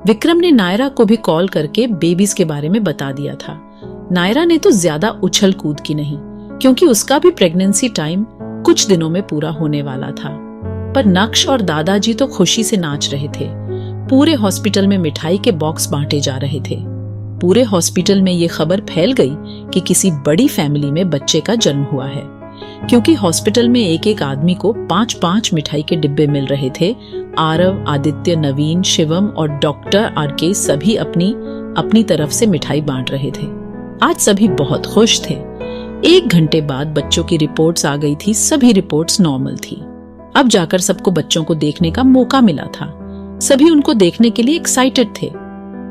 विक्रम ने नायरा को भी कॉल करके बेबीज के बारे में बता दिया था। नायरा ने तो ज्यादा उछल कूद की नहीं, क्योंकि उसका भी प्रेगनेंसी टाइम कुछ दिनों में पूरा होने वाला था। पर नक्श और दादाजी तो खुशी से नाच रहे थे। पूरे हॉस्पिटल में मिठाई के बॉक्स बांटे जा रहे थे। पूरे हॉस्पिटल में ये खबर फैल गई कि किसी बड़ी फैमिली में बच्चे का जन्म हुआ है, क्योंकि हॉस्पिटल में एक एक आदमी को 5-5 मिठाई के डिब्बे मिल रहे थे। आरव, आदित्य, नवीन, शिवम और डॉक्टर आरके सभी अपनी तरफ से मिठाई बांट रहे थे। आज सभी बहुत खुश थे। 1 घंटे बाद बच्चों की रिपोर्ट्स आ गई थी। सभी रिपोर्ट्स नॉर्मल थी। अब जाकर सबको बच्चों को देखने का मौका मिला था। सभी उनको देखने के लिए एक्साइटेड थे।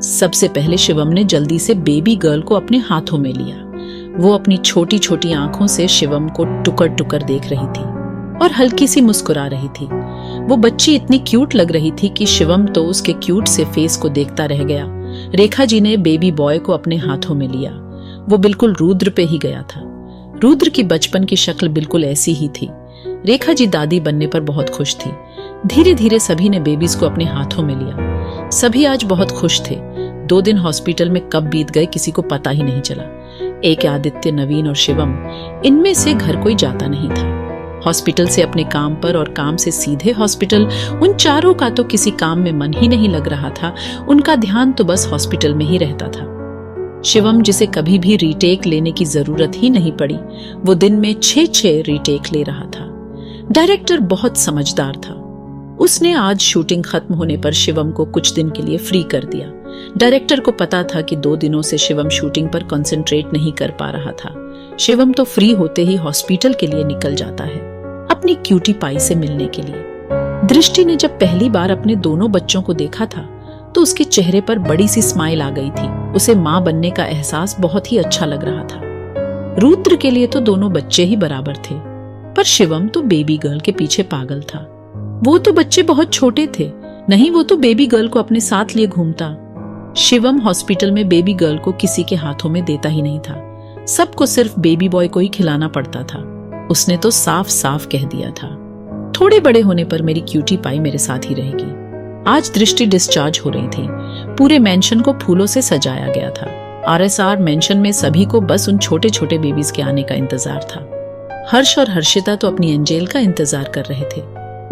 सबसे पहले शिवम ने जल्दी से बेबी गर्ल को अपने हाथों में लिया। वो अपनी छोटी छोटी आंखों से शिवम को टुकर टुकर देख रही थी और हल्की सी मुस्कुरा रही थी। वो बच्ची इतनी क्यूट लग रही थी कि शिवम तो उसके क्यूट से फेस को देखता रह गया। रेखा जी ने बेबी बॉय को अपने हाथों में लिया। वो बिल्कुल रुद्र पे ही गया था। रुद्र की बचपन की शक्ल बिल्कुल ऐसी ही थी। रेखा जी दादी बनने पर बहुत खुश थी। धीरे धीरे सभी ने बेबीज को अपने हाथों में लिया। सभी आज बहुत खुश थे। 2 दिन हॉस्पिटल में कब बीत गए किसी को पता ही नहीं चला। एक आदित्य, नवीन और शिवम, इनमें से घर कोई जाता नहीं था। हॉस्पिटल से अपने काम पर और काम से सीधे हॉस्पिटल, उन चारों का तो किसी काम में मन ही नहीं लग रहा था। उनका ध्यान तो बस हॉस्पिटल में ही रहता था। शिवम, जिसे कभी भी रीटेक लेने की जरूरत ही नहीं पड़ी, वो दिन में 6 रीटेक ले रहा था। डायरेक्टर बहुत समझदार था। उसने आज शूटिंग खत्म होने पर शिवम को कुछ दिन के लिए फ्री कर दिया। डायरेक्टर को पता था कि 2 दिनों से शिवम शूटिंग पर कंसंट्रेट नहीं कर पा रहा था। शिवम तो फ्री होते ही हॉस्पिटल के लिए निकल जाता है, अपनी क्यूटी पाई से मिलने के लिए। दृष्टि ने जब पहली बार अपने दोनों बच्चों को देखा था तो उसके चेहरे पर बड़ी सी स्माइल आ गई थी। उसे मां बनने का एहसास बहुत ही अच्छा लग रहा था। रुद्र के लिए तो दोनों बच्चे ही बराबर थे, पर शिवम तो बेबी गर्ल के पीछे पागल था। वो तो बच्चे बहुत छोटे थे, नहीं वो तो बेबी गर्ल को अपने साथ लिए घूमता। शिवम हॉस्पिटल में बेबी गर्ल को किसी के हाथों में देता ही नहीं था। सबको सिर्फ बेबी बॉय को ही खिलाना पड़ता था। उसने तो साफ साफ कह दिया था, थोड़े बड़े होने पर मेरी क्यूटी पाई मेरे साथ ही रहेगी। आज दृष्टि डिस्चार्ज हो रही थी। पूरे मेंशन को फूलों से सजाया गया था। RSR मेंशन में सभी को बस उन छोटे छोटे बेबीज के आने का इंतजार था। हर्ष और हर्षिता तो अपनी एंजेल का इंतजार कर रहे थे।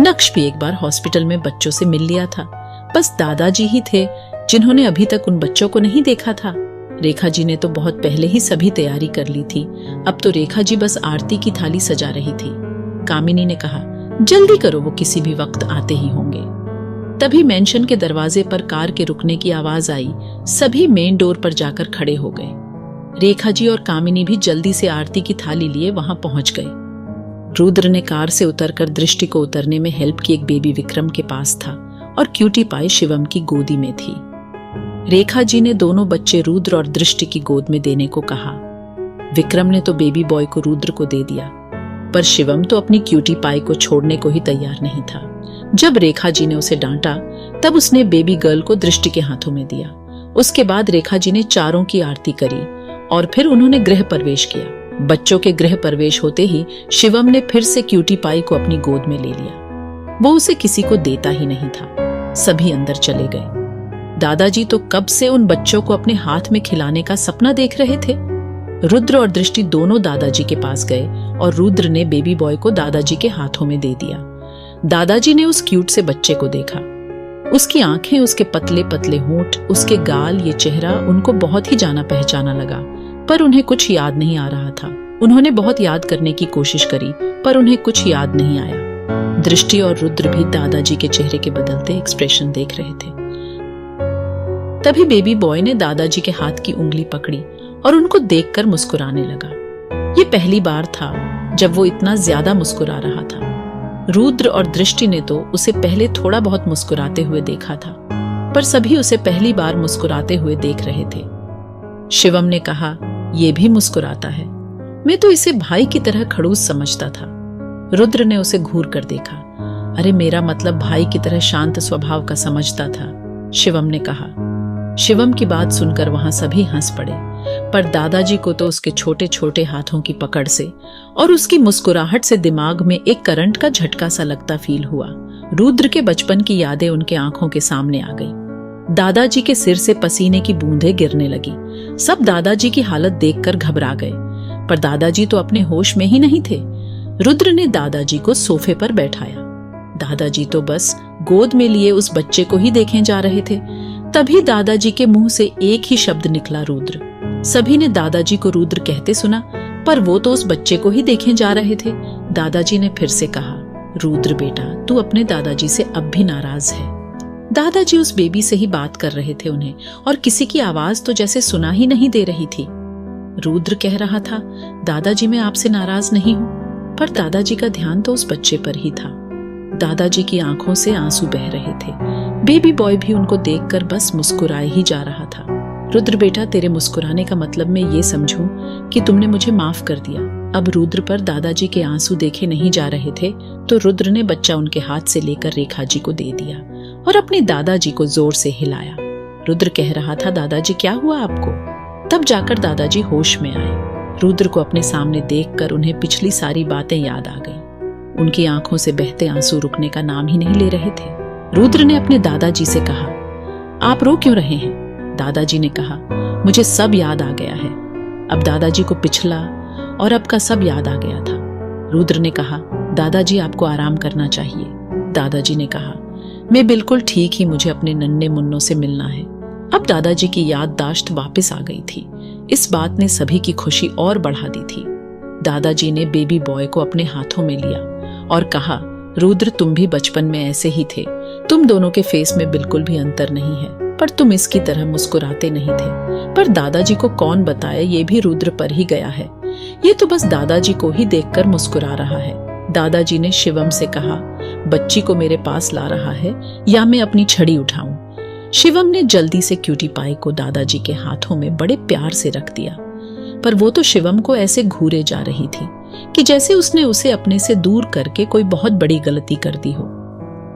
नक्श भी एक बार हॉस्पिटल में बच्चों से मिल लिया था। बस दादाजी ही थे जिन्होंने अभी तक उन बच्चों को नहीं देखा था। रेखा जी ने तो बहुत पहले ही सभी तैयारी कर ली थी। अब तो रेखा जी बस आरती की थाली सजा रही थी। कामिनी ने कहा, जल्दी करो, वो किसी भी वक्त आते ही होंगे। तभी मेंशन के दरवाजे पर कार के रुकने की आवाज आई। सभी मेन डोर पर जाकर खड़े हो गए। रेखा जी और कामिनी भी जल्दी से आरती की थाली लिए वहां पहुंच गए। रुद्र ने कार से उतरकर दृष्टि को उतरने में हेल्प की। एक बेबी विक्रम के पास था और क्यूटी पाई शिवम की गोदी में थी। रेखा जी ने दोनों बच्चे रुद्र और दृष्टि की गोद में देने को कहा। विक्रम ने तो बेबी बॉय को रुद्र को दे दिया, पर शिवम तो अपनी क्यूटी पाई को छोड़ने को ही तैयार नहीं था। जब रेखा जी ने उसे डांटा तब उसने बेबी गर्ल को दृष्टि के हाथों में दिया। उसके बाद रेखा जी ने चारों की आरती करी और फिर उन्होंने गृह प्रवेश किया। बच्चों के गृह प्रवेश होते ही शिवम ने फिर से क्यूटी पाई को अपनी गोद में ले लिया। वो उसे किसी को देता ही नहीं था। सभी अंदर चले गए। दादाजी तो कब से उन बच्चों को अपने हाथ में खिलाने का सपना देख रहे थे। रुद्र और दृष्टि दोनों दादाजी के पास गए और रुद्र ने बेबी बॉय को दादाजी के हाथों में दे दिया। दादाजी ने उस क्यूट से बच्चे को देखा। उसकी आंखें, उसके पतले पतले होंठ, उसके गाल, ये चेहरा उनको बहुत ही जाना पहचाना लगा, पर उन्हें कुछ याद नहीं आ रहा था। उन्होंने बहुत याद करने की कोशिश करी, पर उन्हें कुछ याद नहीं आया। दृष्टि और रुद्र भी दादाजी के चेहरे के बदलते एक्सप्रेशन देख रहे थे। तभी बेबी बॉय ने दादाजी के हाथ की उंगली पकड़ी और उनको देखकर मुस्कुराने लगा। ये पहली बार था जब वो इतना ज्यादा मुस्कुरा रहा था। रुद्र और दृष्टि ने तो उसे पहले थोड़ा बहुत मुस्कुराते हुए देखा था, पर सभी उसे पहली बार मुस्कुराते हुए देख रहे थे। शिवम ने कहा, ये भी मुस्कुराता है, मैं तो इसे भाई की तरह खड़ूस समझता था। रुद्र ने उसे घूर कर देखा। अरे मेरा मतलब भाई की तरह शांत स्वभाव का समझता था, शिवम ने कहा। शिवम की बात सुनकर वहां सभी हंस पड़े, पर दादाजी को तो उसके छोटे छोटे हाथों की पकड़ से और उसकी मुस्कुराहट से दिमाग में एक करंट का झटका सा लगता फील हुआ। रुद्र के बचपन की यादें उनके आंखों के सामने आ गई। दादाजी के सिर से पसीने की बूंदें गिरने लगी। सब दादाजी की हालत देखकर घबरा गए, पर दादाजी तो अपने होश में ही नहीं थे। रुद्र ने दादाजी को सोफे पर बैठाया। दादाजी तो बस गोद में लिए उस बच्चे को ही देखे जा रहे थे। तभी दादाजी के मुंह से एक ही शब्द निकला, रुद्र। सभी ने दादाजी को रुद्र कहते सुना, पर वो तो उस बच्चे को ही देखे जा रहे थे। दादाजी ने फिर से कहा, रुद्र बेटा, तू अपने दादाजी से अब भी नाराज है। दादाजी उस बेबी से ही बात कर रहे थे उन्हें, और किसी की आवाज तो जैसे सुना ही नहीं दे रही थी। रुद्र कह रहा था, दादाजी मैं आपसे नाराज नहीं हूं, पर दादाजी का ध्यान तो उस बच्चे पर ही था। दादाजी की आंखों से आंसू बह रहे थे। बेबी बॉय भी उनको देखकर बस मुस्कुराए ही जा रहा था। रुद्र बेटा, तेरे मुस्कुराने का मतलब मैं ये समझूं कि तुमने मुझे माफ कर दिया। अब रुद्र पर दादाजी के आंसू देखे नहीं जा रहे थे, तो रुद्र ने बच्चा उनके हाथ से लेकर रेखा जी को दे दिया और अपने दादाजी को जोर से हिलाया। रुद्र कह रहा था, दादाजी क्या हुआ आपको? तब जाकर दादाजी होश में आए। रुद्र को अपने सामने देखकर उन्हें पिछली सारी बातें याद आ गईं। उनकी आंखों से बहते आंसू रुकने का नाम ही नहीं ले रहे थे। रुद्र ने अपने दादाजी से कहा, आप रो क्यों रहे हैं? दादाजी ने कहा, मुझे सब याद आ गया है। अब दादाजी को पिछला और अब का सब याद आ गया था। रुद्र ने कहा, दादाजी आपको आराम करना चाहिए। दादाजी ने कहा, मैं बिल्कुल ठीक ही, मुझे अपने नन्हे मुन्नों से मिलना है। अब दादाजी की याददाश्त वापस आ गई थी। इस बात ने सभी की खुशी और बढ़ा दी थी। दादाजी ने बेबी बॉय को अपने हाथों में लिया और कहा, रुद्र तुम भी बचपन में ऐसे ही थे। तुम दोनों के फेस में बिल्कुल भी अंतर नहीं है, पर तुम इसकी तरह मुस्कुराते नहीं थे। पर दादाजी को कौन बताए ये भी रुद्र पर ही गया है। ये तो बस दादाजी को ही देखकर मुस्कुरा रहा है। दादाजी ने शिवम से कहा, बच्ची को मेरे पास ला रहा है या मैं अपनी छड़ी उठाऊं? शिवम ने जल्दी से क्यूटी पाई को दादाजी के हाथों में बड़े प्यार से रख दिया, पर वो तो शिवम को ऐसे घूरे जा रही थी कि जैसे उसने उसे अपने से दूर करके कोई बहुत बड़ी गलती कर दी हो।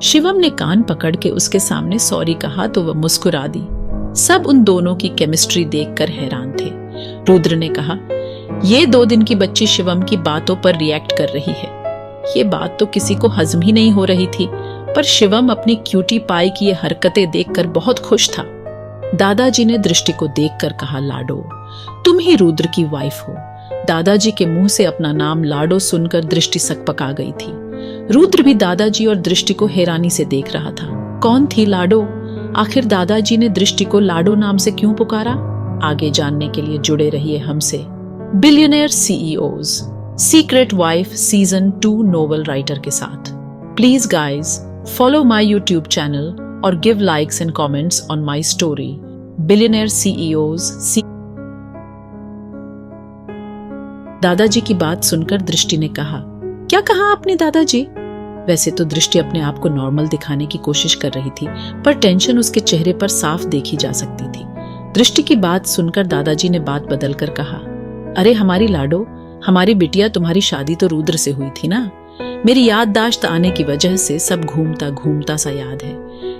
शिवम ने कान पकड़ के उसके सामने सॉरी कहा तो वह मुस्कुरा दी। सब उन दोनों की केमिस्ट्री देखकर हैरान थे। रुद्र ने कहा, ये 2 दिन की बच्ची शिवम की बातों पर रिएक्ट कर रही है। ये बात तो किसी को हजम ही नहीं हो रही थी, पर शिवम अपनी क्यूटी पाई की ये हरकतें देखकर बहुत खुश था। दादाजी ने दृष्टि को देखकर कहा, लाडो तुम ही रुद्र की वाइफ हो। दादाजी के मुंह से अपना नाम लाडो सुनकर दृष्टि सकपका गई थी। रुद्र भी दादाजी और दृष्टि को हैरानी से देख रहा था। कौन थी लाडो? आखिर दादाजी ने दृष्टि को लाडो नाम से क्यों पुकारा? आगे जानने के लिए जुड़े रहिए हमसे। Billionaire CEOs secret wife season 2 novel writer के साथ। Please guys follow my YouTube channel और give likes and comments on my story billionaire CEOs. दादाजी की बात सुनकर दृष्टि ने कहा, क्या कहा आपने दादाजी? वैसे तो दृष्टि अपने आप को नॉर्मल दिखाने की कोशिश कर रही थी, पर टेंशन उसके चेहरे पर साफ देखी जा सकती थी। दृष्टि की बात सुनकर दादाजी ने बात बदलकर कहा, अरे हमारी लाडो, हमारी बिटिया तुम्हारी शादी तो रुद्र से हुई थी ना। मेरी याददाश्त आने की वजह से सब घूमता घूमता सा याद है।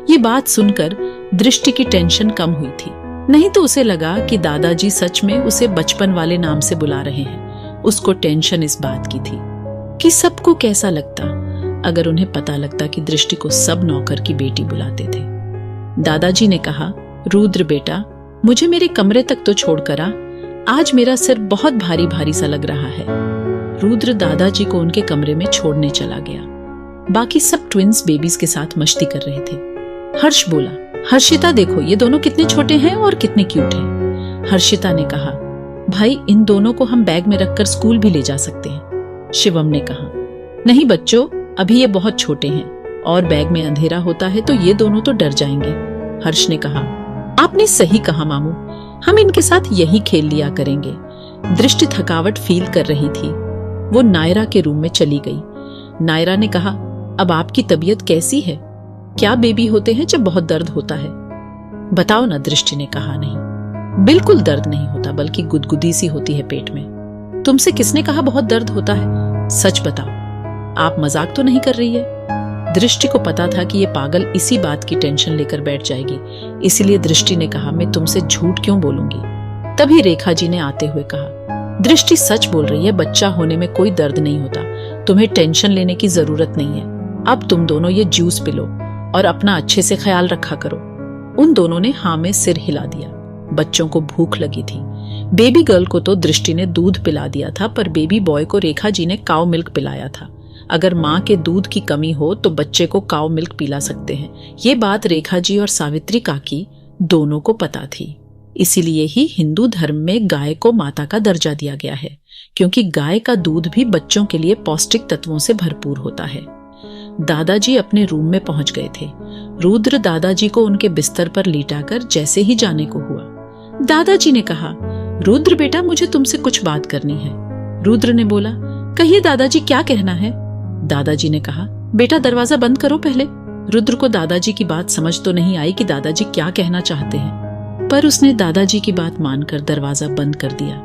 ये बात सुनकर दृष्टि की टेंशन कम हुई थी, नहीं तो उसे लगा कि दादाजी सच में उसे बचपन वाले नाम से बुला रहे हैं। उसको टेंशन इस बात की थी कि सबको कैसा लगता अगर उन्हें पता लगता कि दृष्टि को सब नौकर की बेटी बुलाते थे। दादाजी ने कहा, रुद्र बेटा, मुझे मेरे कमरे तक तो छोड़कर आ, आज मेरा सिर बहुत भारी भारी सा लग रहा है। रुद्र दादाजी को उनके कमरे में छोड़ने चला गया। बाकी सब ट्विंस बेबीज के साथ मस्ती कर रहे थे। हर्ष बोला, हर्षिता देखो ये दोनों कितने छोटे हैं और कितने क्यूट हैं। हर्षिता ने कहा, भाई इन दोनों को हम बैग में रखकर स्कूल भी ले जा सकते हैं। शिवम ने कहा, नहीं बच्चों, अभी ये बहुत छोटे हैं और बैग में अंधेरा होता है तो ये दोनों तो डर जाएंगे। हर्ष ने कहा, आपने सही कहा मामू, हम इनके साथ यही खेल लिया करेंगे। दृष्टि थकावट फील कर रही थी। वो नायरा के रूम में चली गई। नायरा ने कहा, अब आपकी तबीयत कैसी है? क्या बेबी होते हैं जब बहुत दर्द होता है? बताओ ना। दृष्टि ने कहा, नहीं बिल्कुल दर्द नहीं होता, बल्कि गुदगुदी सी होती है पेट में। तुमसे किसने कहा बहुत दर्द होता है? सच बताओ, आप मजाक तो नहीं कर रही है? दृष्टि को पता था कि ये पागल इसी बात की टेंशन लेकर बैठ जाएगी, इसलिए दृष्टि ने कहा, मैं तुमसे झूठ क्यों बोलूंगी। तभी रेखा जी ने आते हुए कहा, दृष्टि सच बोल रही है, बच्चा होने में कोई दर्द नहीं होता, तुम्हें टेंशन लेने की जरूरत नहीं है। अब तुम दोनों ये जूस पिलो और अपना अच्छे से ख्याल रखा करो। उन दोनों ने हाँ में सिर हिला दिया। बच्चों को भूख लगी थी। बेबी गर्ल को तो दृष्टि ने दूध पिला दिया था, पर बेबी बॉय को रेखा जी ने काऊ मिल्क पिलाया था। अगर माँ के दूध की कमी हो तो बच्चे को काऊ मिल्क पिला सकते हैं। ये बात रेखा जी और सावित्री काकी दोनों को पता थी। इसीलिए ही हिंदू धर्म में गाय को माता का दर्जा दिया गया है, क्योंकि गाय का दूध भी बच्चों के लिए पौष्टिक तत्वों से भरपूर होता है। दादाजी अपने रूम में पहुंच गए थे। रुद्र दादाजी को उनके बिस्तर पर लिटाकर जैसे ही जाने को हुआ, दादाजी ने कहा, रुद्र बेटा, मुझे तुमसे कुछ बात करनी है। रुद्र ने बोला, कहिए दादाजी, क्या कहना है? दादाजी ने कहा, बेटा दरवाजा बंद करो पहले। रुद्र को दादाजी की बात समझ तो नहीं आई कि दादाजी क्या कहना चाहते हैं, पर उसने दादाजी की बात मानकर दरवाजा बंद कर दिया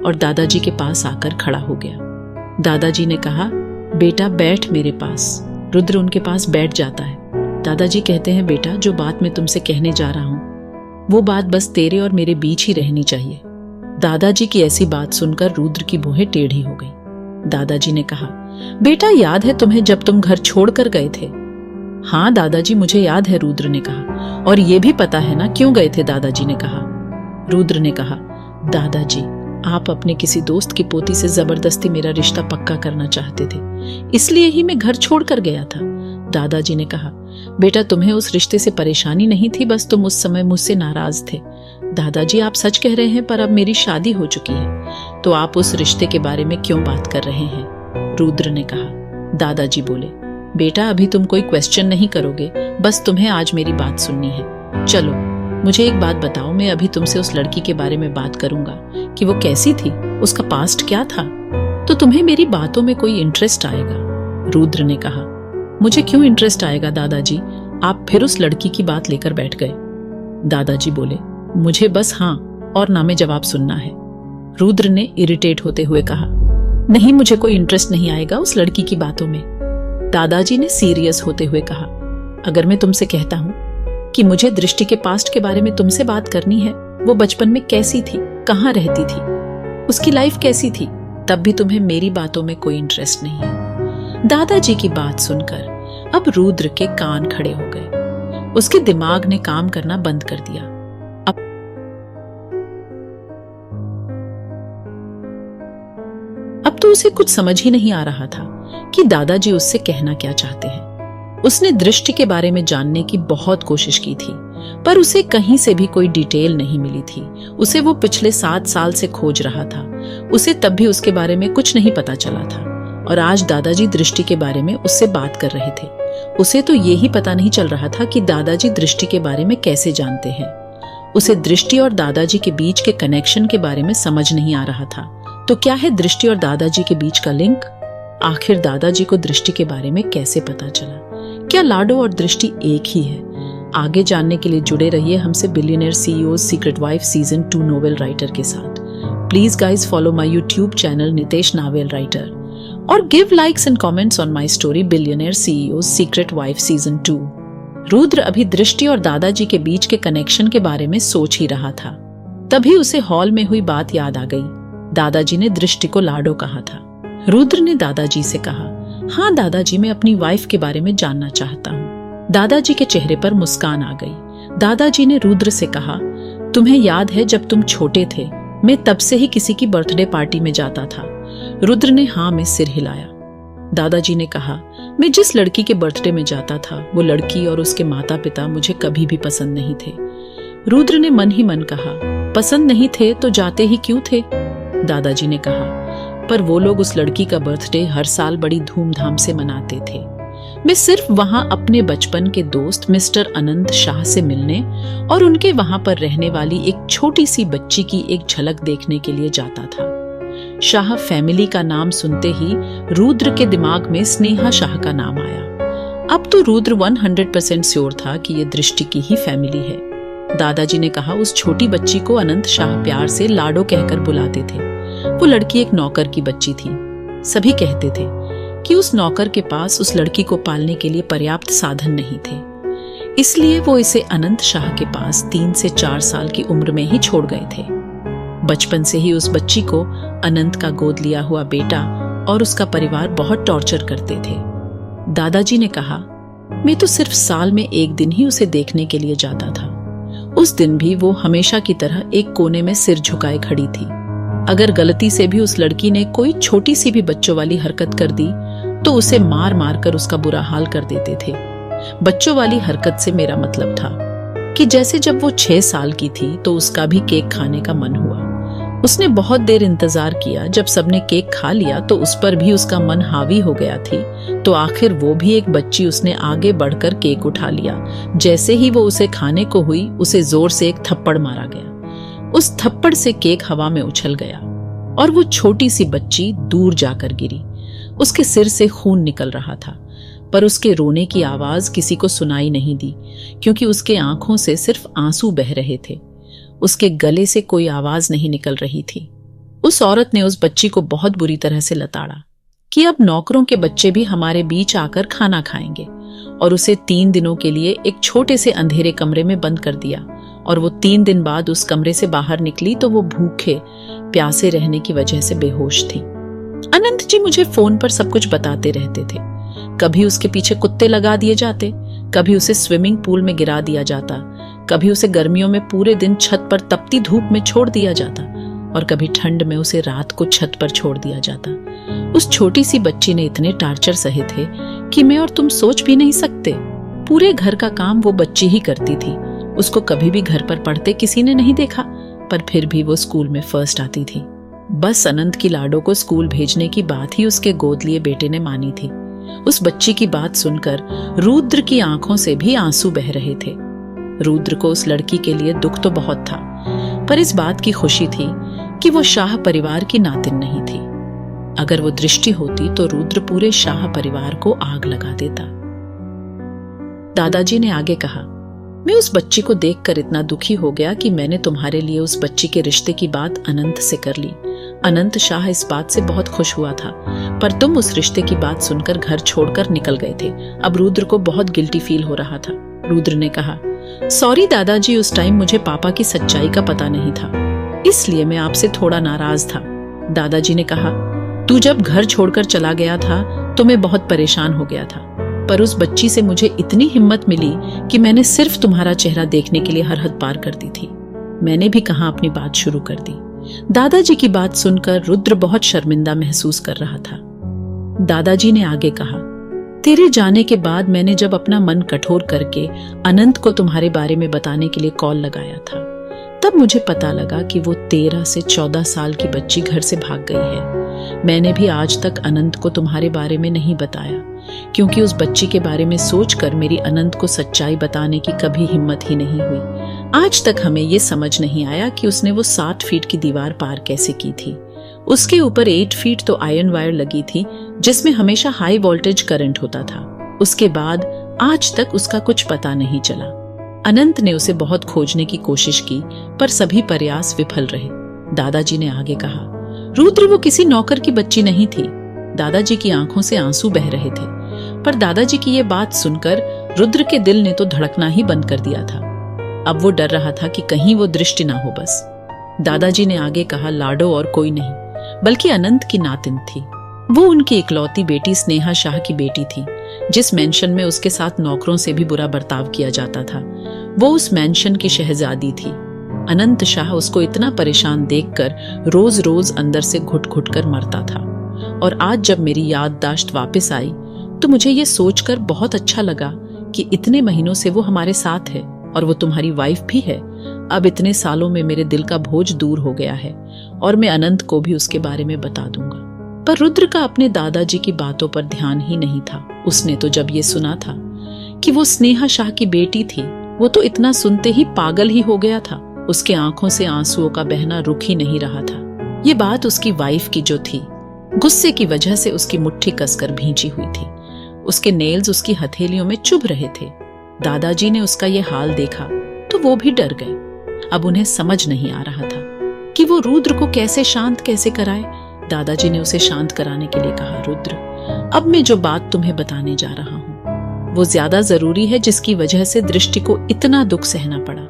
और दादाजी के पास आकर खड़ा हो गया। दादाजी ने कहा, बेटा बैठ मेरे पास। रुद्र उनके पास बैठ जाता है। दादाजी कहते हैं, बेटा जो बात मैं तुमसे कहने जा रहा हूं वो बात बस तेरे और मेरे बीच ही रहनी चाहिए। दादाजी की ऐसी बात सुनकर रुद्र की भौहें टेढ़ी हो गई। दादाजी ने कहा, बेटा याद है तुम्हें जब तुम घर छोड़कर गए थे? हाँ दादाजी, मुझे याद है, रुद्र ने कहा। और ये भी पता है ना क्यों गए थे? दादाजी ने कहा। रुद्र ने कहा, दादाजी आप अपने किसी दोस्त की पोती से जबरदस्ती मेरा रिश्ता पक्का करना चाहते थे, इसलिए ही मैं घर छोड़कर गया था। दादाजी ने कहा, बेटा तुम्हें उस रिश्ते से परेशानी नहीं थी, बस तुम उस समय मुझसे नाराज थे। दादाजी आप सच कह रहे हैं, पर अब मेरी शादी हो चुकी है, तो आप उस रिश्ते के बारे में क्यों बात कर रहे हैं? रुद्र ने कहा। दादाजी बोले, बेटा अभी तुम कोई क्वेश्चन नहीं करोगे, बस तुम्हें आज मेरी बात सुननी है। चलो मुझे एक बात बताओ, मैं अभी तुमसे उस लड़की के बारे में बात करूंगा कि वो कैसी थी, उसका पास्ट क्या था, तो तुम्हें मेरी बातों में कोई इंटरेस्ट आएगा। रुद्र ने कहा, मुझे क्यों इंटरेस्ट आएगा दादाजी? आप फिर उस लड़की की बात लेकर बैठ गए। दादाजी बोले, मुझे बस हाँ और ना में जवाब सुनना है। रुद्र ने इरिटेट होते हुए कहा, नहीं मुझे कोई इंटरेस्ट नहीं आएगा उस लड़की की बातों में। दादाजी ने सीरियस होते हुए कहा, अगर मैं तुमसे कहता हूं कि मुझे दृष्टि के पास्ट के बारे में तुमसे बात करनी है, वो बचपन में कैसी थी, कहाँ रहती थी, उसकी लाइफ कैसी थी, तब भी तुम्हें मेरी बातों में कोई इंटरेस्ट नहीं है। दादाजी की बात सुनकर अब रुद्र के कान खड़े हो गए। उसके दिमाग ने काम करना बंद कर दिया। अब तो उसे कुछ समझ ही नहीं आ रहा था कि दादाजी उससे कहना क्या चाहते हैं। उसने दृष्टि के बारे में जानने की बहुत कोशिश की थी, पर उसे कहीं से भी कोई डिटेल नहीं मिली थी। उसे वो पिछले 7 साल से खोज रहा था, उसे तब भी उसके बारे में कुछ नहीं पता चला था। और आज दादाजी दृष्टि के बारे में उससे बात कर रहे थे। उसे तो ये ही पता नहीं चल रहा था कि दादाजी दृष्टि के बारे में कैसे जानते हैं। उसे दृष्टि और दादाजी के बीच के कनेक्शन के बारे में समझ नहीं आ रहा था। तो क्या है दृष्टि और दादाजी के बीच का लिंक? आखिर दादाजी को दृष्टि के बारे में कैसे पता चला? क्या लाडो और दृष्टि एक ही है? आगे जानने के लिए जुड़े रहिए हमसे billionaire CEO secret wife season 2 novel writer के साथ। Please guys follow my YouTube channel Nitesh novel writer और give likes and comments on my story billionaire CEO secret wife season 2। Rudra अभी दृष्टि और दादाजी के बीच के कनेक्शन के बारे में सोच ही रहा था, तभी उसे हॉल में हुई बात याद आ गई। दादाजी ने दृष्टि को लाडो कहा था। रुद्र ने दादाजी से कहा, हाँ दादाजी, मैं अपनी वाइफ के बारे में जानना चाहता हूँ। दादाजी के चेहरे पर मुस्कान आ गई। दादाजी ने रुद्र से कहा, तुम्हें याद है जब तुम छोटे थे, मैं तब से ही किसी की बर्थडे पार्टी में जाता था। रुद्र ने हाँ में सिर हिलाया। दादाजी ने कहा, मैं जिस लड़की के बर्थडे में जाता था वो लड़की और उसके माता पिता मुझे कभी भी पसंद नहीं थे। रुद्र ने मन ही मन कहा, पसंद नहीं थे तो जाते ही क्यों थे? दादाजी ने कहा, पर वो लोग उस लड़की का बर्थडे हर साल बड़ी धूमधाम से मनाते थे। मैं सिर्फ वहां अपने बचपन के दोस्त मिस्टर अनंत शाह से मिलने और उनके वहां पर रहने वाली एक छोटी सी बच्ची की एक झलक देखने के लिए जाता था। शाह फैमिली का नाम सुनते ही रुद्र के दिमाग में स्नेहा शाह का नाम आया। अब तो रुद्र 100% श्योर था कि ये दृष्टि की ही फैमिली है। दादाजी ने कहा, उस छोटी बच्ची को अनंत शाह प्यार से लाडो कहकर बुलाते थे। वो लड़की एक नौकर की बच्ची थी। सभी कहते थे कि उस नौकर के पास उस लड़की को पालने के लिए पर्याप्त साधन नहीं थे, इसलिए वो इसे अनंत शाह के पास 3 से 4 साल की उम्र में ही छोड़ गए थे। बचपन से ही उस बच्ची को अनंत का गोद लिया हुआ बेटा और उसका परिवार बहुत टॉर्चर करते थे। दादाजी ने कहा, मैं तो सिर्फ साल में 1 दिन ही उसे देखने के लिए जाता था। उस दिन भी वो हमेशा की तरह एक कोने में सिर झुकाए खड़ी थी। अगर गलती से भी उस लड़की ने कोई छोटी सी भी बच्चों वाली हरकत कर दी तो उसे मार मार कर उसका बुरा हाल कर देते थे। बच्चों वाली हरकत से मेरा मतलब था कि जैसे जब वो 6 साल की थी तो उसका भी केक खाने का मन हुआ। उसने बहुत देर इंतजार किया। जब सबने केक खा लिया तो उस पर भी उसका मन हावी हो गया थी, तो आखिर वो भी एक बच्ची उसने आगे बढ़कर केक उठा लिया। जैसे ही वो उसे खाने को हुई, उसे जोर से एक थप्पड़ मारा गया। उस थप्पड़ से केक हवा में उछल गया और वो छोटी सी बच्ची दूर जाकर गिरी। उसके सिर से खून निकल रहा था, पर उसके रोने की आवाज किसी को सुनाई नहीं दी, क्योंकि उसके आंखों से सिर्फ आंसू बह रहे थे। उसके गले से कोई आवाज नहीं निकल रही थी। उस औरत ने उस बच्ची को बहुत बुरी तरह से लताड़ा कि अब नौकरों के बच्चे भी हमारे बीच आकर खाना खाएंगे, और उसे 3 दिनों के लिए एक छोटे से अंधेरे कमरे में बंद कर दिया। और वो 3 दिन बाद उस कमरे से बाहर निकली तो वो भूखे प्यासे रहने की वजह से बेहोश थी। अनंत जी मुझे फोन पर सब कुछ बताते रहते थे। कभी उसके पीछे कुत्ते लगा दिए जाते, कभी उसे स्विमिंग पूल में गिरा दिया जाता, कभी उसे गर्मियों में पूरे दिन छत पर तपती धूप में छोड़ दिया जाता, और कभी ठंड में उसे रात को छत पर छोड़ दिया जाता। उस छोटी सी बच्ची ने इतने टार्चर सहे थे कि मैं और तुम सोच भी नहीं सकते। पूरे घर का काम वो बच्ची ही करती थी। उसको कभी भी घर पर पढ़ते किसी ने नहीं देखा, पर फिर भी वो स्कूल में फर्स्ट आती थी। बस अनंत की लाडो को स्कूल भेजने की बात ही उसके गोद लिए बेटे ने मानी थी। उस बच्ची की बात सुनकर रुद्र की आंखों से भी आंसू बह रहे थे। रुद्र को उस लड़की के लिए दुख तो बहुत था, पर इस बात की खुशी थी कि वो शाह परिवार की नातिन नहीं थी। अगर वो दृष्टि होती तो रुद्र पूरे शाह परिवार को आग लगा देता। दादाजी ने आगे कहा, मैं उस बच्ची को देखकर इतना दुखी हो गया कि मैंने तुम्हारे लिए उस बच्ची के रिश्ते की बात अनंत से कर ली। अनंत शाह इस बात से बहुत खुश हुआ था, पर तुम उस रिश्ते की बात सुनकर घर छोड़कर निकल गए थे। अब रुद्र को बहुत गिल्टी फील हो रहा था। रुद्र ने कहा, सॉरी दादाजी, उस टाइम मुझे पापा की सच्चाई का पता नहीं था, इसलिए मैं आपसे थोड़ा नाराज था। दादाजी ने कहा, तू जब घर छोड़कर चला गया था तो मैं बहुत परेशान हो गया था, पर उस बच्ची से मुझे इतनी हिम्मत मिली कि मैंने सिर्फ तुम्हारा चेहरा देखने के लिए हर हद पार कर दी थी। मैंने भी कहा अपनी बात शुरू कर दी। दादाजी की बात सुनकर रुद्र बहुत शर्मिंदा महसूस कर रहा था। दादाजी ने आगे कहा, तेरे जाने के बाद मैंने जब अपना मन कठोर करके अनंत को तुम्हारे बारे में बताने के लिए कॉल लगाया था, तब मुझे पता लगा कि वो 13 से 14 साल की बच्ची घर से भाग गई है। मैंने भी आज तक अनंत को तुम्हारे बारे में नहीं बताया, क्योंकि उस बच्ची के बारे में सोचकर मेरी अनंत को सच्चाई बताने की कभी हिम्मत ही नहीं हुई। आज तक हमें ये समझ नहीं आया कि उसने वो 60 फीट की दीवार पार कैसे की थी। उसके ऊपर 8 फीट तो आयरन वायर लगी थी, जिसमें हमेशा हाई वोल्टेज करंट होता था। उसके बाद आज तक उसका कुछ पता नहीं चला। अनंत ने उसे बहुत खोजने की कोशिश की, पर सभी प्रयास विफल रहे। दादाजी ने आगे कहा, रुद्र वो किसी नौकर की बच्ची नहीं थी। दादाजी की आंखों से आंसू बह रहे थे, पर दादाजी की ये बात सुनकर रुद्र के दिल ने तो धड़कना ही बंद कर दिया था। अब वो डर रहा था कि कहीं वो दृष्टि ना हो बस। दादाजी ने आगे कहा, लाडो और कोई नहीं बल्कि अनंत की नातिन थी। वो उनकी इकलौती बेटी स्नेहा शाह की बेटी थी। जिस मेंशन में उसके साथ नौकरों से भी बुरा बर्ताव किया जाता था, वो उस मेंशन की शहजादी थी। अनंत शाह उसको इतना परेशान देखकर रोज रोज अंदर से घुट घुट कर मरता था। और आज जब मेरी याददाश्त वापस आई तो मुझे ये सोचकर बहुत अच्छा लगा कि इतने महीनों से वो हमारे साथ है और वो तुम्हारी वाइफ भी है। अब इतने सालों में मेरे दिल का बोझ दूर हो गया है और मैं अनंत को भी उसके बारे में बता दूंगा। पर रुद्र का अपने दादाजी की बातों पर ध्यान ही नहीं था। उसने तो जब ये सुना था कि वो स्नेहा शाह की बेटी थी, वो तो इतना सुनते ही पागल ही हो गया था। उसके आंखों से आंसुओं का बहना रुक ही नहीं रहा था। ये बात उसकी वाइफ की जो थी, गुस्से की वजह से उसकी मुट्ठी कसकर भींची हुई थी। उसके नेल्स उसकी हथेलियों में चुभ रहे थे। दादाजी ने उसका ये हाल देखा तो वो भी डर गए। अब उन्हें समझ नहीं आ रहा था कि वो रुद्र को कैसे शांत कैसे कराए। दादाजी ने उसे शांत कराने के लिए कहा, रुद्र, अब मैं जो बात तुम्हें बताने जा रहा हूँ वो ज्यादा जरूरी है, जिसकी वजह से दृष्टि को इतना दुख सहना पड़ा।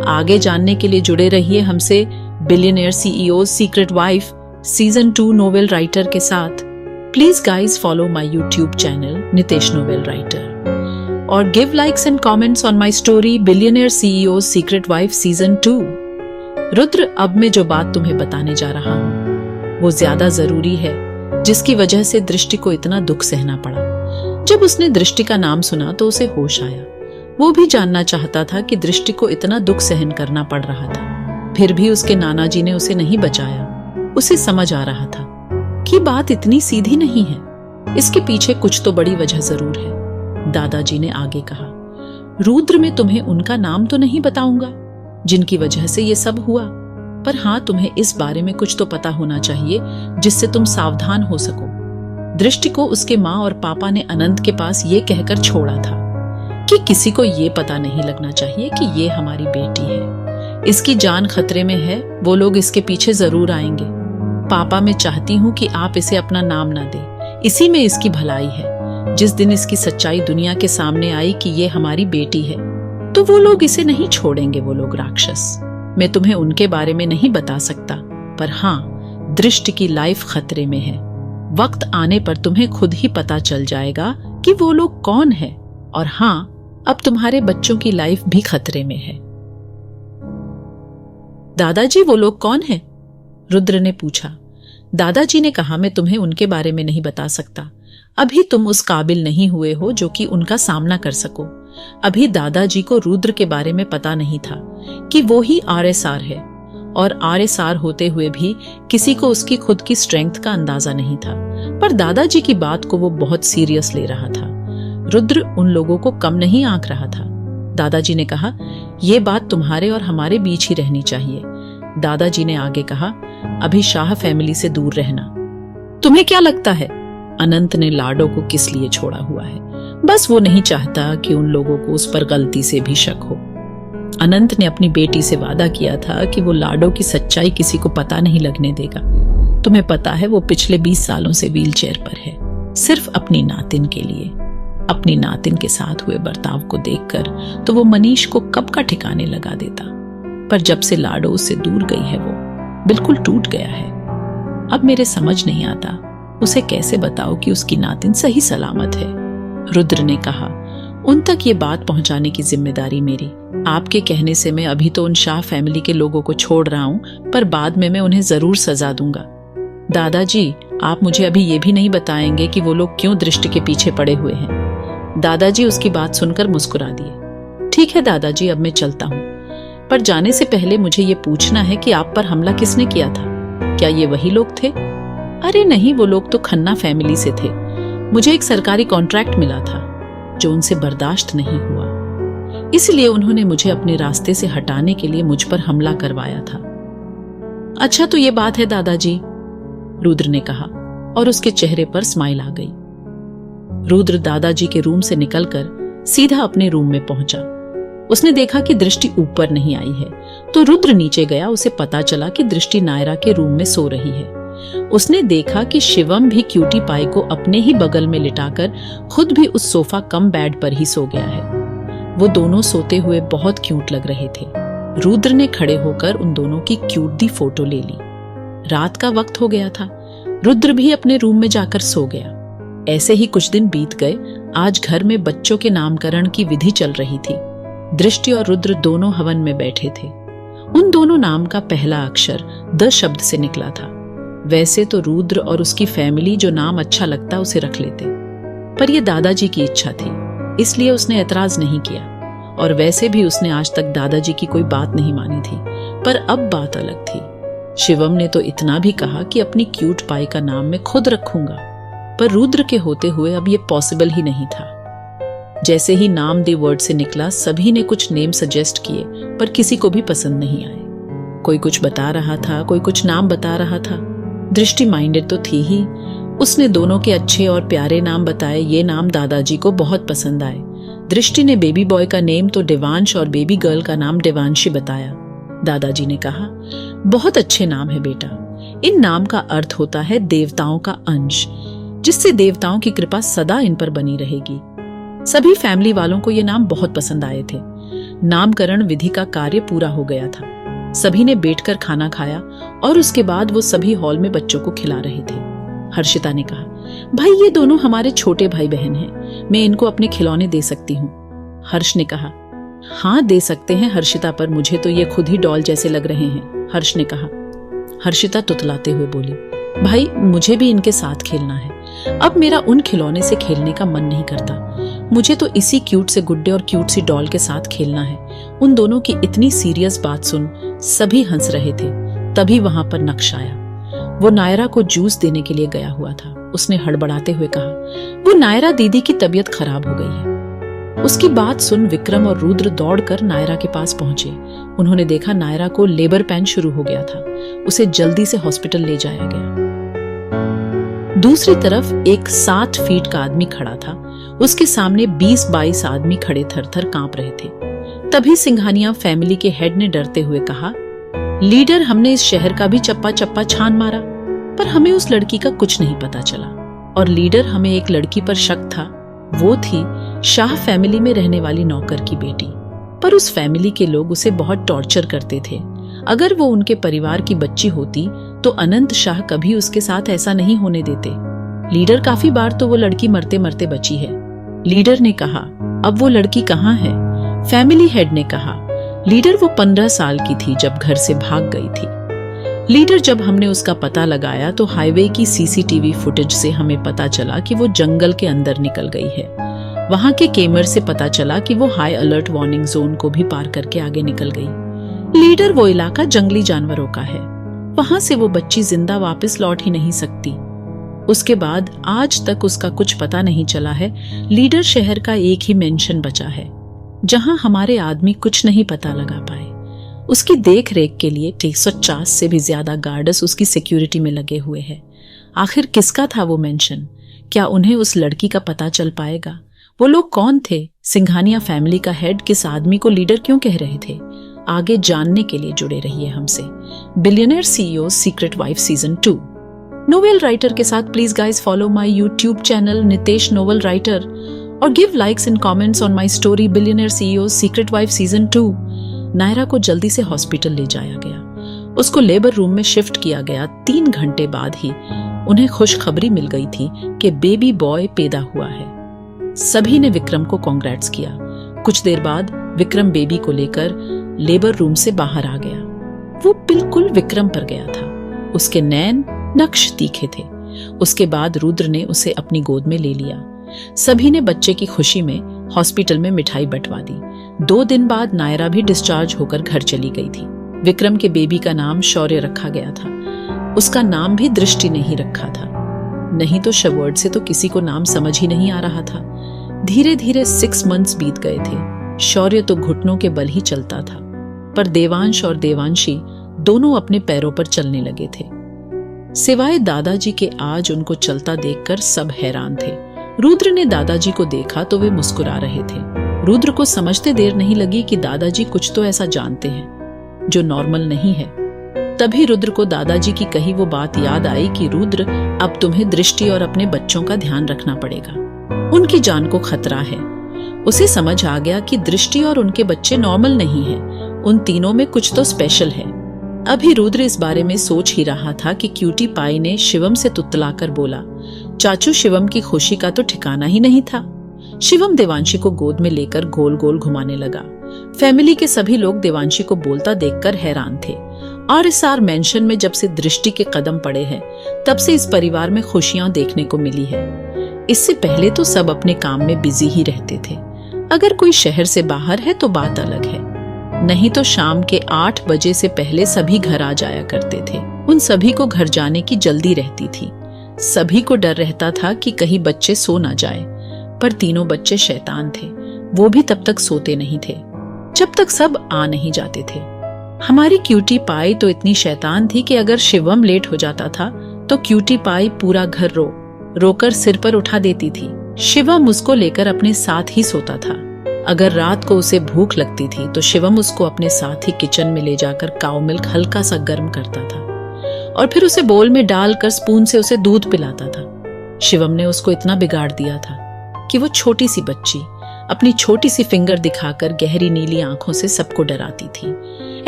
आगे जानने के लिए जुड़े रहिए हमसे billionaire CEO secret wife season 2 novel writer के साथ। Please guys follow my YouTube channel Nitesh novel writer. और give likes and comments on my story billionaire CEO secret wife season 2। Rudra, अब मैं जो बात तुम्हें बताने जा रहा हूँ वो ज्यादा जरूरी है, जिसकी वजह से दृष्टि को इतना दुख सहना पड़ा। जब उसने दृष्टि का नाम सुना तो उसे होश आया। वो भी जानना चाहता था कि दृष्टि को इतना दुख सहन करना पड़ रहा था, फिर भी उसके नाना जी ने उसे नहीं बचाया। उसे समझ आ रहा था कि बात इतनी सीधी नहीं है, इसके पीछे कुछ तो बड़ी वजह जरूर है। दादाजी ने आगे कहा, रुद्र, मैं तुम्हें उनका नाम तो नहीं बताऊंगा जिनकी वजह से ये सब हुआ, पर हाँ, तुम्हें इस बारे में कुछ तो पता होना चाहिए जिससे तुम सावधान हो सको। दृष्टि को उसके माँ और पापा ने अनंत के पास ये कहकर छोड़ा था कि किसी को ये पता नहीं लगना चाहिए कि ये हमारी बेटी है, इसकी जान खतरे में है, वो लोग इसके पीछे जरूर आएंगे। पापा, मैं चाहती हूँ कि आप इसे अपना नाम ना दें, इसी में इसकी भलाई है। जिस दिन इसकी सच्चाई दुनिया के सामने आई कि ये हमारी बेटी है, तो वो लोग इसे नहीं छोड़ेंगे, वो लोग राक्षस। मैं तुम्हें उनके बारे में नहीं बता सकता, पर हाँ, दृष्टि की लाइफ खतरे में है। वक्त आने पर तुम्हें खुद ही पता चल जाएगा कि वो लोग कौन है, और हाँ, अब तुम्हारे बच्चों की लाइफ भी खतरे में है। दादाजी, वो लोग कौन है? रुद्र ने पूछा। दादाजी ने कहा, मैं तुम्हें उनके बारे में नहीं बता सकता। अभी तुम उस काबिल नहीं हुए हो जो कि उनका सामना कर सको। अभी दादाजी को रुद्र के बारे में पता नहीं था कि वो ही RSR है, और RSR होते हुए भी किसी को उसकी खुद की स्ट्रेंथ का अंदाजा नहीं था। पर दादाजी की बात को वो बहुत सीरियस ले रहा था। रुद्र उन लोगों को कम नहीं आंक रहा था। दादाजी ने कहा, यह बात तुम्हारे और हमारे बीच ही रहनी चाहिए। दादाजी ने आगे कहा, अभी शाह फैमिली से दूर रहना। तुम्हें क्या लगता है अनंत ने लाडो को किस लिए छोड़ा हुआ है? बस वो नहीं चाहता कि उन लोगों को उस पर गलती से भी शक हो। अनंत ने अपनी बेटी से वादा किया था कि वो लाडो की सच्चाई किसी को पता नहीं लगने देगा। तुम्हें पता है, वो पिछले 20 सालों से व्हीलचेयर पर है, सिर्फ अपनी नातिन के लिए। अपनी नातिन के साथ हुए बर्ताव को देखकर तो वो मनीष को कब का ठिकाने लगा देता, पर जब से लाडो उससे दूर गई है वो बिल्कुल टूट गया है। अब मेरे समझ नहीं आता उसे कैसे बताओ कि उसकी नातिन सही सलामत है। रुद्र ने कहा, उन तक ये बात पहुंचाने की जिम्मेदारी मेरी। आपके कहने से मैं अभी तो उन शाह फैमिली के लोगों को छोड़ रहा हूं, पर बाद में मैं उन्हें जरूर सजा दूंगा। दादाजी, आप मुझे अभी ये भी नहीं बताएंगे कि वो लोग क्यों दृष्टि के पीछे पड़े हुए हैं? दादाजी उसकी बात सुनकर मुस्कुरा दिए। ठीक है दादाजी, अब मैं चलता हूँ, पर जाने से पहले मुझे ये पूछना है कि आप पर हमला किसने किया था? क्या ये वही लोग थे? अरे नहीं, वो लोग तो खन्ना फैमिली से थे। मुझे एक सरकारी कॉन्ट्रैक्ट मिला था जो उनसे बर्दाश्त नहीं हुआ, इसलिए उन्होंने मुझे अपने रास्ते से हटाने के लिए मुझ पर हमला करवाया था। अच्छा, तो ये बात है दादाजी, रुद्र ने कहा, और उसके चेहरे पर स्माइल आ गई। रुद्र दादाजी के रूम से निकलकर सीधा अपने रूम में पहुंचा। उसने देखा कि दृष्टि ऊपर नहीं आई है, तो रुद्र नीचे गया। उसे पता चला कि दृष्टि नायरा के रूम में सो रही है। उसने देखा कि शिवम भी क्यूटी पाई को अपने ही बगल में लिटाकर खुद भी उस सोफा कम बेड पर ही सो गया है। वो दोनों सोते हुए बहुत क्यूट लग रहे थे। रुद्र ने खड़े होकर उन दोनों की क्यूट दी फोटो ले ली। रात का वक्त हो गया था। रुद्र भी अपने रूम में जाकर सो गया। ऐसे ही कुछ दिन बीत गए। आज घर में बच्चों के नामकरण की विधि चल रही थी। दृष्टि और रुद्र दोनों हवन में बैठे थे। उन दोनों नाम का पहला अक्षर द शब्द से निकला था। वैसे तो रुद्र और उसकी फैमिली जो नाम अच्छा लगता उसे रख लेते, पर यह दादाजी की इच्छा थी, इसलिए उसने एतराज नहीं किया। और वैसे भी उसने आज तक दादाजी की कोई बात नहीं मानी थी, पर अब बात अलग थी। शिवम ने तो इतना भी कहा कि अपनी क्यूट पाई का नाम मैं खुद रखूंगा, पर रुद्र के होते हुए अब यह पॉसिबल ही नहीं था। जैसे ही नाम दे वर्ड से निकला, सभी ने कुछ नेम सजेस्ट किए, पर किसी को भी पसंद नहीं आए। कोई कुछ बता रहा था, कोई कुछ नाम बता रहा था। दृष्टि माइंडेड तो थी ही, उसने दोनों के अच्छे और प्यारे नाम बताए। ये नाम दादाजी को बहुत पसंद आए। दृष्टि ने बेबी बॉय का नेम तो देवांश और बेबी गर्ल का नाम देवांशी बताया। दादाजी ने कहा, बहुत अच्छे नाम है बेटा। इन नाम का अर्थ होता है देवताओं का अंश, जिससे देवताओं की कृपा सदा इन पर बनी रहेगी। सभी फैमिली वालों को ये नाम बहुत पसंद आए थे। नामकरण विधि का कार्य पूरा हो गया था। सभी ने बैठकर खाना खाया और उसके बाद वो सभी हॉल में बच्चों को खिला रहे थे। हर्षिता ने कहा, भाई ये दोनों हमारे छोटे भाई बहन हैं, मैं इनको अपने खिलौने दे सकती हूँ। हर्ष ने कहा। हाँ दे सकते हैं हर्षिता, पर मुझे तो ये खुद ही डॉल जैसे लग रहे हैं, हर्ष ने कहा। हर्षिता तुतलाते हुए बोली, भाई मुझे भी इनके साथ खेलना है। अब मेरा उन खिलौने से खेलने का मन नहीं करता। मुझे तो इसी क्यूट से गुड्डे और क्यूट सी डॉल के साथ खेलना है। उन दोनों की इतनी सीरियस बात सुन सभी हंस रहे थे। तभी वहां पर नक्श आया। वो नायरा को जूस देने के लिए गया हुआ था। उसने हड़बड़ाते हुए कहा, वो नायरा दीदी की तबीयत खराब हो गई है। उसकी बात सुन विक्रम और रुद्र दौड़कर नायरा के पास पहुंचे। उन्होंने देखा नायरा को लेबर पेन शुरू हो गया था। उसे जल्दी से हॉस्पिटल ले जाया गया। दूसरी तरफ एक 60 फीट का आदमी खड़ा था। उसके सामने 20-22 आदमी खड़े थर-थर कांप रहे थे। तभी सिंघानिया फैमिली के हेड ने डरते हुए कहा, लीडर, हमने इस शहर का भी चप्पा चप्पा छान मारा, पर हमें उस लड़की का कुछ नहीं पता चला। और लीडर, हमें एक लड़की पर शक था। वो थी शाह फैमिली में रहने वाली नौकर की बेटी, पर उस फैमिली के लोग उसे बहुत टॉर्चर करते थे। अगर वो उनके परिवार की बच्ची होती तो अनंत शाह कभी उसके साथ ऐसा नहीं होने देते। लीडर, काफी बार तो वो लड़की मरते मरते बची है। लीडर ने कहा, अब वो लड़की कहाँ है? फैमिली हेड ने कहा, लीडर, वो 15 साल की थी जब घर से भाग गई थी। लीडर, जब हमने उसका पता लगाया तो हाईवे की सीसीटीवी फुटेज से हमें पता चला कि वो जंगल के अंदर निकल गई है। वहां के कैमरे से पता चला कि वो हाई अलर्ट वार्निंग जोन को भी पार करके आगे निकल गई। लीडर, वो इलाका जंगली जानवरों का है। वहां से वो बच्ची जिंदा वापस लौट ही नहीं सकती। उसके बाद आज तक उसका कुछ पता नहीं चला है। लीडर, शहर का एक ही मेंशन बचा है जहां हमारे आदमी कुछ नहीं पता लगा पाए। उसकी देख रेख के लिए 350 से भी ज्यादा गार्ड्स उसकी सिक्योरिटी में लगे हुए हैं। आखिर किसका था वो मेंशन? क्या उन्हें उस लड़की का पता चल पाएगा? वो लोग कौन थे? सिंघानिया फैमिली का हेड किस आदमी को लीडर क्यों कह रहे थे? आगे जानने के लिए जुड़े रहिए हमसे। Billionaire CEO secret wife season 2 novel writer के साथ please guys follow my YouTube channel Nitesh novel writer और give likes and comments on my story billionaire CEO secret wife season 2। Naira को जल्दी से हॉस्पिटल ले जाया गया। उसको लेबर रूम में शिफ्ट किया गया। 3 घंटे बाद ही उन्हें खुशखबरी मिल गई थी कि बेबी बॉय पैदा हुआ है। सभी ने विक्रम को कांग्रेट्स किया। कुछ देर बाद विक्रम बेबी को लेकर लेबर रूम से बाहर आ गया। वो बिल्कुल विक्रम पर गया था। उसके नैन नक्श तीखे थे। उसके बाद रुद्र ने उसे अपनी गोद में ले लिया। सभी ने बच्चे की खुशी में हॉस्पिटल में मिठाई बंटवा दी। 2 दिन बाद नायरा भी डिस्चार्ज होकर घर चली गई थी। विक्रम के बेबी का नाम शौर्य रखा गया था। उसका नाम भी दृष्टि ने ही रखा था। नहीं तो शवर्ड से तो किसी को नाम समझ ही नहीं आ रहा था। धीरे धीरे 6 मंथ्स बीत गए थे। शौर्य तो घुटनों के बल ही चलता था, पर देवांश और देवांशी दोनों अपने पैरों पर चलने लगे थे। सिवाय दादाजी के आज उनको चलता देखकर सब हैरान थे। रुद्र ने दादाजी को देखा तो वे मुस्कुरा रहे थे। रुद्र को समझते देर नहीं लगी कि दादाजी कुछ तो ऐसा जानते हैं जो नॉर्मल नहीं है। तभी रुद्र को दादाजी की कही वो बात याद आई कि रुद्र, अब तुम्हें दृष्टि और अपने बच्चों का ध्यान रखना पड़ेगा। उनकी जान को खतरा है। उसे समझ आ गया कि दृष्टि और उनके बच्चे नॉर्मल नहीं हैं। उन तीनों में कुछ तो स्पेशल है। अभी रुद्र इस बारे में सोच ही रहा था कि क्यूटी पाई ने शिवम से तुतलाकर बोला, चाचू, शिवम की खुशी का तो ठिकाना ही नहीं था। शिवम देवांशी को गोद में लेकर गोल गोल घुमाने लगा। फैमिली के सभी लोग देवांशी को बोलता देखकर हैरान थे। RSR मेंशन में जब से दृष्टि के कदम पड़े हैं, तब से इस परिवार में खुशियां देखने को मिली है। इससे पहले तो सब अपने काम में बिजी ही रहते थे। अगर कोई शहर से बाहर है तो बात अलग है, नहीं तो शाम के 8 बजे से पहले सभी घर आ जाया करते थे। उन सभी को घर जाने की जल्दी रहती थी। सभी को डर रहता था कि कहीं बच्चे सो ना जाए, पर तीनों बच्चे शैतान थे। वो भी तब तक सोते नहीं थे जब तक सब आ नहीं जाते थे। हमारी क्यूटी पाई तो इतनी शैतान थी कि अगर शिवम लेट हो जाता था तो क्यूटी पाई पूरा घर रोकर सिर पर उठा देती थी। शिवम उसको लेकर अपने साथ ही सोता था। अगर रात को उसे भूख लगती थी तो शिवम उसको अपने साथ ही किचन में ले जाकर काऊ मिल्क हल्का सा गर्म करता था और फिर उसे बोल में डालकर स्पून से उसे दूध पिलाता था। शिवम ने उसको इतना बिगाड़ दिया था कि वो छोटी सी बच्ची अपनी छोटी सी फिंगर दिखाकर गहरी नीली आंखों से सबको डराती थी।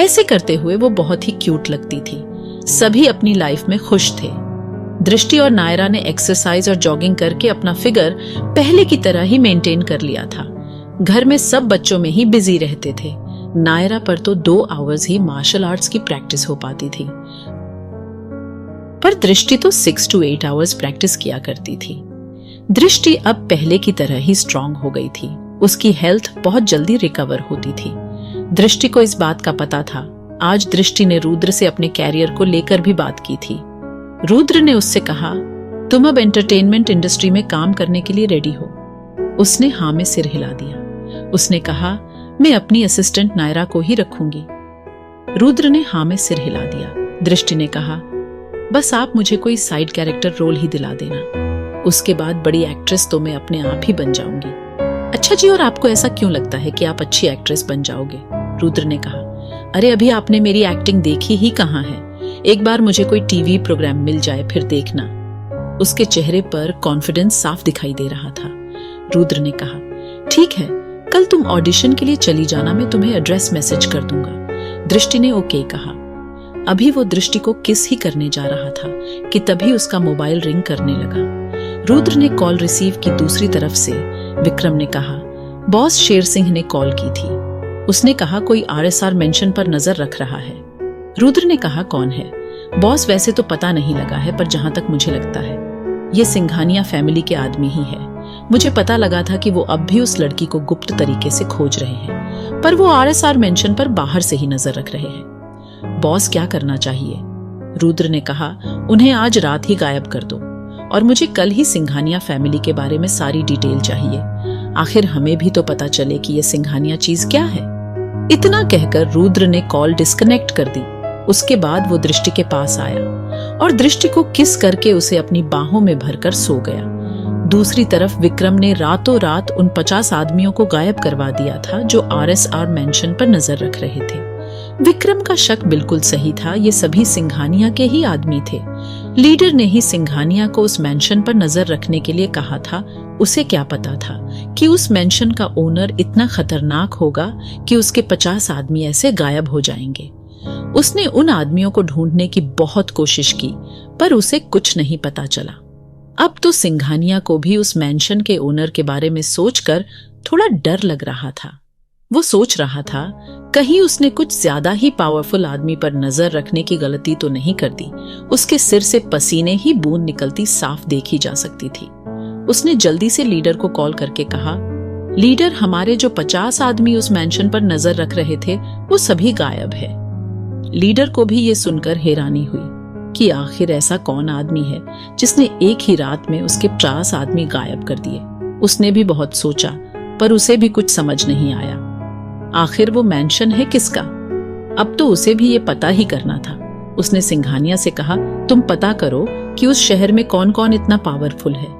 ऐसे करते हुए वो बहुत ही क्यूट लगती थी। सभी अपनी लाइफ में खुश थे। दृष्टि और नायरा ने एक्सरसाइज और जॉगिंग करके अपना फिगर पहले की तरह ही मेंटेन कर लिया था। घर में सब बच्चों में ही बिजी रहते थे। नायरा पर तो 2 आवर्स ही मार्शल आर्ट्स की प्रैक्टिस हो पाती थी, पर दृष्टि तो 6 to 8 आवर्स प्रैक्टिस किया करती थी। दृष्टि अब पहले की तरह ही स्ट्रांग हो गई थी। उसकी हेल्थ बहुत जल्दी रिकवर होती थी। दृष्टि को इस बात का पता था। आज दृष्टि ने रुद्र से अपने कैरियर को लेकर भी बात की थी। रुद्र ने उससे कहा, तुम अब एंटरटेनमेंट इंडस्ट्री में काम करने के लिए रेडी हो? उसने हाँ में सिर हिला दिया। उसने कहा, मैं अपनी असिस्टेंट नायरा को ही रखूंगी। रुद्र ने हाँ में सिर हिला दिया। दृष्टि ने कहा, बस आप मुझे कोई साइड कैरेक्टर रोल ही दिला देना, उसके बाद बड़ी एक्ट्रेस तो मैं अपने आप ही बन जाऊंगी। अच्छा जी, और आपको ऐसा क्यों लगता है कि आप अच्छी एक्ट्रेस बन जाओगे? रुद्र ने कहा, अरे अभी आपने मेरी एक्टिंग देखी ही कहाँ है। एक बार मुझे कोई टीवी प्रोग्राम मिल जाए फिर देखना। उसके चेहरे पर कॉन्फिडेंस साफ दिखाई दे रहा था। रुद्र ने कहा, ठीक है, कल तुम ऑडिशन के लिए चली जाना, मैं तुम्हें एड्रेस मैसेज कर दूंगा। दृष्टि ने ओके कहा। अभी वो दृष्टि को किस ही करने जा रहा था कि तभी उसका मोबाइल रिंग करने लगा। रुद्र ने कॉल रिसीव की। दूसरी तरफ से विक्रम ने कहा, बॉस शेर सिंह ने कॉल की थी। उसने कहा कोई RSR मेंशन पर नजर रख रहा है। रुद्र ने कहा, कौन है? बॉस वैसे तो पता नहीं लगा है, पर जहां तक मुझे लगता है ये सिंघानिया फैमिली के आदमी ही है। मुझे पता लगा था कि वो अब भी उस लड़की को गुप्त तरीके से खोज रहे हैं, पर वो RSR मेंशन पर बाहर से ही नजर रख रहे हैं। बॉस क्या करना चाहिए? रुद्र ने कहा, उन्हें आज रात ही गायब कर दो और मुझे कल ही सिंघानिया फैमिली के बारे में सारी डिटेल चाहिए। आखिर हमें भी तो पता चले कि ये सिंघानिया चीज क्या है। इतना कहकर रुद्र ने कॉल डिस्कनेक्ट कर दी। उसके बाद वो दृष्टि के पास आया और दृष्टि को किस करके उसे अपनी बाहों में भरकर सो गया। दूसरी तरफ विक्रम ने रातों रात उन 50 आदमियों को गायब करवा दिया था जो RSR मेंशन पर नजर रख रहे थे। विक्रम का शक बिल्कुल सही था, ये सभी सिंघानिया के ही आदमी थे। लीडर ने ही सिंघानिया को उस मेंशन पर नजर रखने के लिए कहा था। उसे क्या पता था कि उस मेंशन का ओनर इतना खतरनाक होगा कि उसके 50 आदमी ऐसे गायब हो जाएंगे। उसने उन आदमियों को ढूंढने की बहुत कोशिश की, पर उसे कुछ नहीं पता चला। अब तो सिंघानिया को भी उस मेंशन के ओनर के बारे में सोचकर थोड़ा डर लग रहा था। वो सोच रहा था, कहीं उसने कुछ ज्यादा ही पावरफुल आदमी पर नजर रखने की गलती तो नहीं कर दी। उसके सिर से पसीने ही बूंद निकलती साफ देखी जा सकती थी। उसने जल्दी से लीडर को कॉल करके कहा, लीडर, हमारे जो 50 आदमी उस मेंशन पर नजर रख रहे थे वो सभी गायब है। लीडर को भी ये सुनकर हैरानी हुई कि आखिर ऐसा कौन आदमी है जिसने एक ही रात में उसके 50 आदमी गायब कर दिए। उसने भी बहुत सोचा, पर उसे भी कुछ समझ नहीं आया। आखिर वो मेंशन है किसका? अब तो उसे भी ये पता ही करना था। उसने सिंघानिया से कहा, तुम पता करो कि उस शहर में कौन कौन इतना पावरफुल है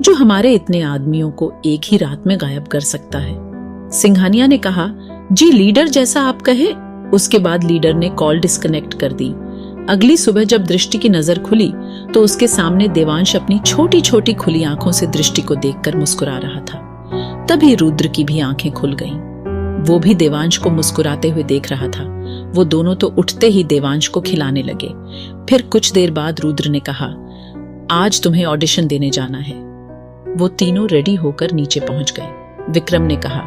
जो हमारे इतने आदमियों को एक ही रात में गायब कर सकता है। सिंघानिया ने कहा, जी लीडर, जैसा आप कहे। उसके बाद लीडर ने कॉल डिस्कनेक्ट कर दी। अगली सुबह जब दृष्टि की नजर खुली तो उसके सामने देवांश अपनी छोटी छोटी खुली आंखों से दृष्टि को देखकर मुस्कुरा रहा था। तभी रुद्र की भी आंखें खुल गईं। वो भी देवांश को मुस्कुराते हुए देख रहा था। वो दोनों तो उठते ही देवांश को खिलाने लगे। फिर कुछ देर बाद रुद्र ने कहा, आज तुम्हें ऑडिशन देने जाना है। वो तीनों रेडी होकर नीचे पहुंच गए। विक्रम ने कहा,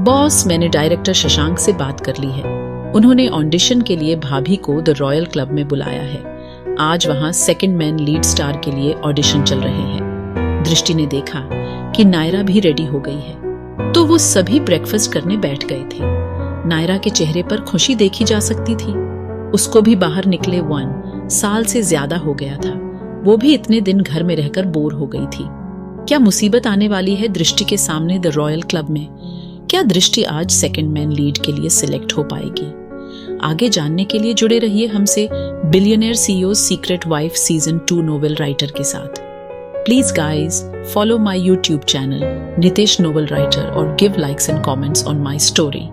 बॉस, मैंने डायरेक्टर शशांक से बात कर ली है। उन्होंने ऑडिशन के लिए भाभी को द रॉयल क्लब में बुलाया है। आज वहां सेकंड मैन लीड स्टार के लिए ऑडिशन चल रहे हैं। दृष्टि ने देखा कि नायरा भी रेडी हो गई है, तो वो सभी ब्रेकफास्ट करने बैठ गए थे। नायरा के चेहरे पर खुशी देखी जा सकती थी। उसको भी बाहर निकले 1 साल से ज्यादा हो गया था। वो भी इतने दिन घर में रहकर बोर हो गई थी। क्या मुसीबत आने वाली है दृष्टि के सामने द रॉयल क्लब में? क्या दृष्टि आज सेकंड मैन लीड के लिए सिलेक्ट हो पाएगी? आगे जानने के लिए जुड़े रहिए हमसे billionaire CEO secret wife season 2 novel writer के साथ। Please guys follow my YouTube channel Nitesh novel writer और give likes and comments on my story.